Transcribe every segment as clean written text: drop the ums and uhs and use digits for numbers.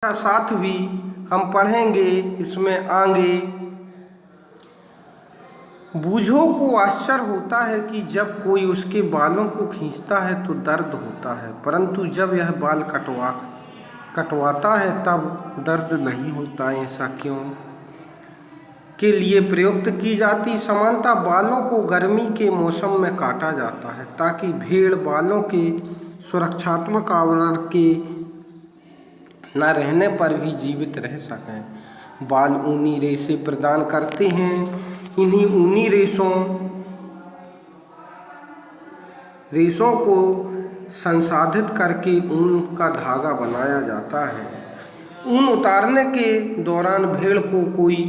का साथ भी हम पढ़ेंगे इसमें आगे। बूझों को आश्चर्य होता है कि जब कोई उसके बालों को खींचता है तो दर्द होता है, परंतु जब यह बाल कटवाता है तब दर्द नहीं होता। ऐसा क्यों? के लिए प्रयुक्त की जाती समानता बालों को गर्मी के मौसम में काटा जाता है ताकि भेड़ बालों के सुरक्षात्मक आवरण के न रहने पर भी जीवित रह सकें। बाल ऊनी रेशे प्रदान करते हैं। इन्हीं ऊनी रेशों को संसाधित करके ऊन का धागा बनाया जाता है। ऊन उतारने के दौरान भेड़ को कोई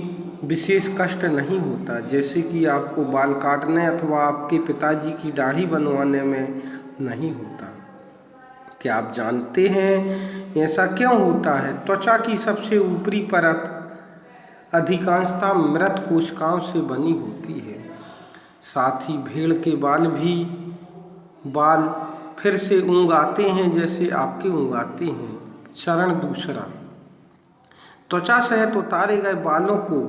विशेष कष्ट नहीं होता, जैसे कि आपको बाल काटने अथवा आपके पिताजी की दाढ़ी बनवाने में नहीं होता। क्या आप जानते हैं ऐसा क्यों होता है? त्वचा की सबसे ऊपरी परत अधिकांशतः मृत कोशिकाओं से बनी होती है। साथ ही भेड़ के बाल फिर से ऊँग आते हैं जैसे आपके ऊँग आते हैं। चरण दूसरा, त्वचा सहित उतारे गए बालों को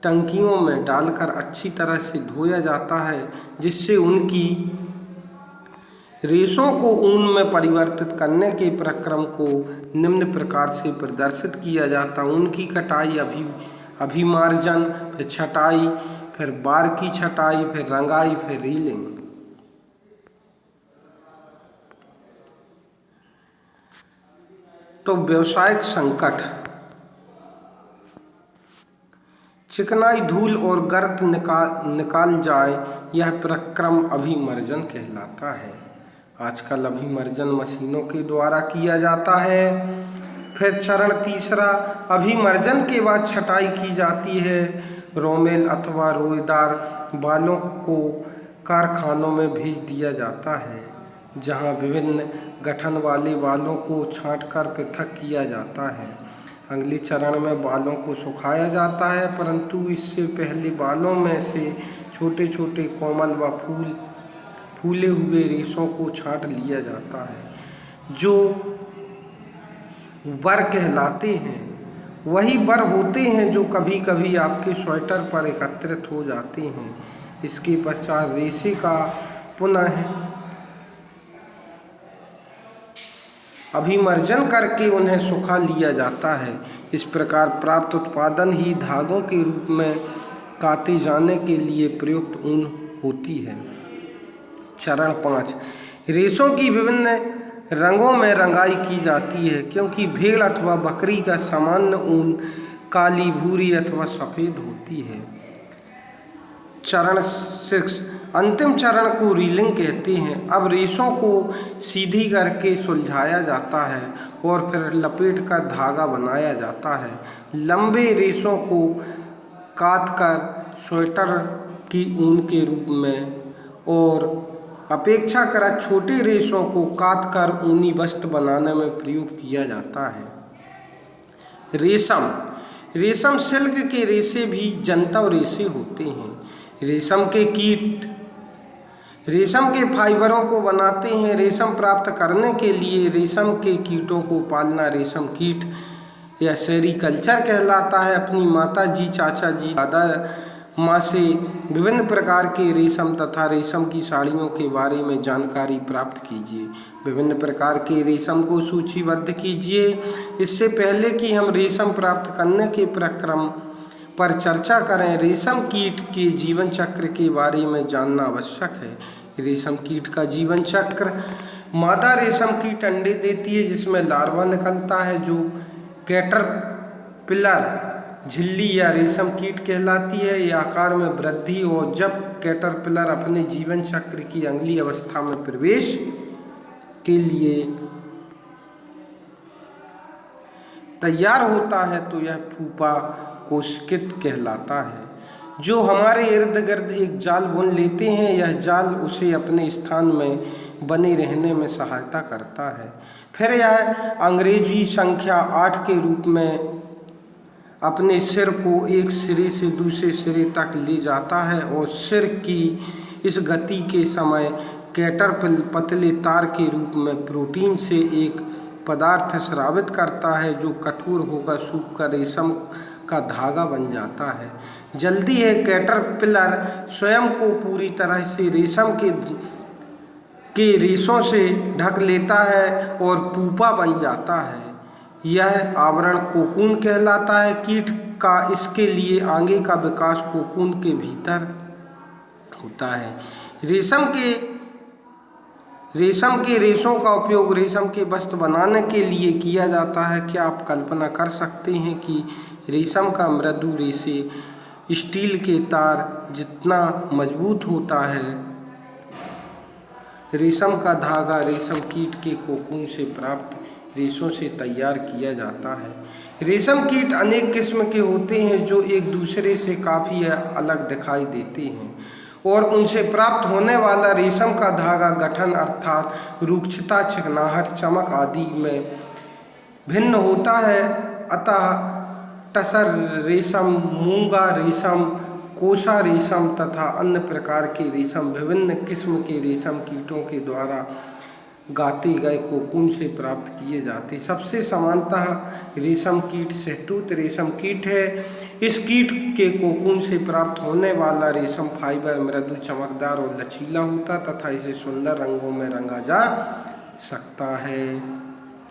टंकियों में डालकर अच्छी तरह से धोया जाता है, जिससे उनकी रेशों को ऊन में परिवर्तित करने के प्रक्रम को निम्न प्रकार से प्रदर्शित किया जाता। ऊन की कटाई, अभिमार्जन, फिर छटाई, फिर बार की छटाई, फिर रंगाई, फिर रीलिंग। तो व्यावसायिक संकट, चिकनाई, धूल और गर्द निकाल जाए, यह प्रक्रम अभिमर्जन कहलाता है। आजकल अभिमर्जन मशीनों के द्वारा किया जाता है। फिर चरण तीसरा, अभिमर्जन के बाद छटाई की जाती है। रोमेल अथवा रोएदार बालों को कारखानों में भेज दिया जाता है, जहां विभिन्न गठन वाले बालों को छांटकर पृथक किया जाता है। अगले चरण में बालों को सुखाया जाता है, परंतु इससे पहले बालों में से छोटे छोटे कोमल व फूले हुए रेशों को छांट लिया जाता है, जो बर कहलाते हैं। वही बर होते हैं जो कभी कभी आपके स्वेटर पर एकत्रित हो जाते हैं। इसके पश्चात रेशे का पुनः अभिमर्जन करके उन्हें सुखा लिया जाता है। इस प्रकार प्राप्त उत्पादन ही धागों के रूप में काते जाने के लिए प्रयुक्त ऊन होती है। चरण 5, रेशों की विभिन्न रंगों में रंगाई की जाती है, क्योंकि भेड़ अथवा बकरी का सामान्य ऊन काली, भूरी अथवा सफ़ेद होती है। चरण 6, अंतिम चरण को रीलिंग कहते हैं। अब रेशों को सीधी करके सुलझाया जाता है और फिर लपेट कर धागा बनाया जाता है। लंबे रेशों को काटकर स्वेटर की ऊन के रूप में और अपेक्षाकृत छोटे रेशों को काटकर ऊनी वस्त्र बनाने में प्रयोग किया जाता है। रेशम सिल्क के रेशे भी जंतव रेशे होते हैं। रेशम के कीट रेशम के फाइबरों को बनाते हैं। रेशम प्राप्त करने के लिए रेशम के कीटों को पालना रेशम कीट या सेरीकल्चर कहलाता है। अपनी माता जी, चाचा जी, दादा माँ से विभिन्न प्रकार के रेशम तथा रेशम की साड़ियों के बारे में जानकारी प्राप्त कीजिए। विभिन्न प्रकार के रेशम को सूचीबद्ध कीजिए। इससे पहले कि हम रेशम प्राप्त करने के प्रक्रम पर चर्चा करें, रेशम कीट के जीवन चक्र के बारे में जानना आवश्यक है। रेशम कीट का जीवन चक्र, मादा रेशम कीट अंडे देती है जिसमें लार्वा निकलता है, जो कैटरपिलर झिल्ली या रेशम कीट कहलाती है। यह आकार में वृद्धि और जब कैटरपिलर अपने जीवन चक्र की अगली अवस्था में प्रवेश के लिए तैयार होता है तो यह प्यूपा कोशिकित कहलाता है, जो हमारे इर्द गिर्द एक जाल बुन लेते हैं। यह जाल उसे अपने स्थान में बने रहने में सहायता करता है। फिर यह अंग्रेजी संख्या 8 के रूप में अपने सिर को एक सिरे से दूसरे सिरे तक ले जाता है और सिर की इस गति के समय कैटरपिलर पतले तार के रूप में प्रोटीन से एक पदार्थ स्रावित करता है जो कठोर होकर सूखकर रेशम का धागा बन जाता है। जल्दी है कैटरपिलर स्वयं को पूरी तरह से रेशम के रेशों से ढक लेता है और पूपा बन जाता है। यह आवरण कोकून कहलाता है। कीट का इसके लिए आगे का विकास कोकून के भीतर होता है। रेशम के रेशों का उपयोग रेशम के वस्त्र बनाने के लिए किया जाता है। क्या आप कल्पना कर सकते हैं कि रेशम का मृदु रेशे स्टील के तार जितना मजबूत होता है। रेशम का धागा रेशम कीट के कोकून से प्राप्त रेशों से तैयार किया जाता है। रेशम कीट अनेक किस्म के होते हैं जो एक दूसरे से काफ़ी अलग दिखाई देते हैं और उनसे प्राप्त होने वाला रेशम का धागा गठन अर्थात रूक्षता, चिकनाहट, चमक आदि में भिन्न होता है। अतः टसर रेशम, मूंगा रेशम, कोसा रेशम तथा अन्य प्रकार के रेशम विभिन्न किस्म के रेशम कीटों के द्वारा गाते गए कोकून से प्राप्त किए जाते। सबसे समानतः रेशम कीट शहतूत रेशम कीट है। इस कीट के कोकून से प्राप्त होने वाला रेशम फाइबर मृदु, चमकदार और लचीला होता तथा इसे सुंदर रंगों में रंगा जा सकता है।